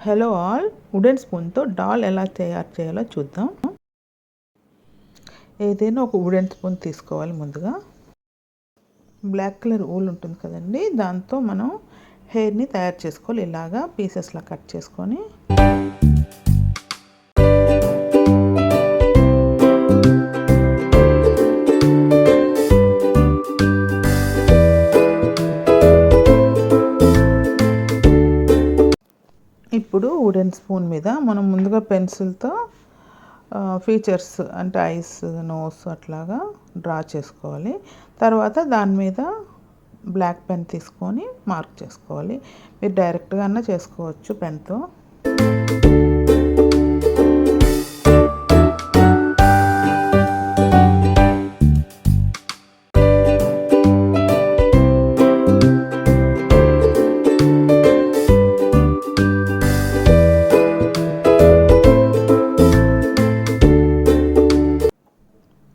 Hello all, wooden స్పూన్తో doll ఎలా తయారు చేయాలో చూద్దాం. ఏదైనా ఒక వుడెన్ స్పూన్ తీసుకోవాలి. ముందుగా బ్లాక్ కలర్ ఊల్ ఉంటుంది కదండి, దాంతో మనం హెయిర్ని తయారు చేసుకోవాలి. ఇలాగా పీసెస్లా కట్ చేసుకొని ఇప్పుడు వుడెన్ స్పూన్ మీద మనం ముందుగా పెన్సిల్తో ఫీచర్స్ అంటే ఐస్, నోస్ అట్లాగా డ్రా చేసుకోవాలి. తర్వాత దాని మీద బ్లాక్ పెన్ తీసుకొని మార్క్ చేసుకోవాలి. మీరు డైరెక్ట్గా అన్నా చేసుకోవచ్చు పెన్తో.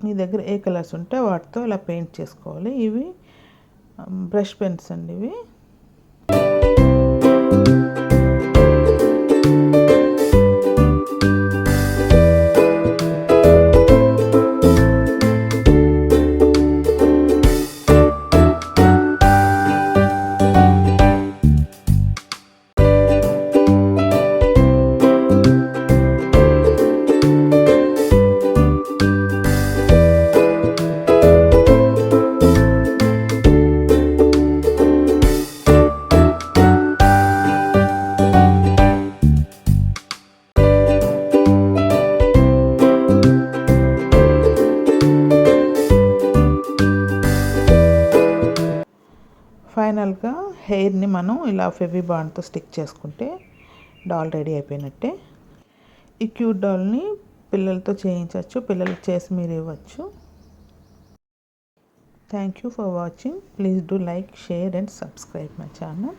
మీ దగ్గర ఏ కలర్స్ ఉంటే వాటితో ఇలా పెయింట్ చేసుకోవాలి. ఇవి బ్రష్ పెన్స్ అండి ఇవి. ఫైనల్గా హెయిర్ని మనం ఇలా ఫెవీ బాండ్తో స్టిక్ చేసుకుంటే డాల్ రెడీ అయిపోయినట్టే. ఈ క్యూట్ డాల్ని పిల్లలతో చేయించవచ్చు, పిల్లలకి చేసి మీరు ఇవ్వచ్చు. Thank you for watching. Please do like, share and subscribe my channel.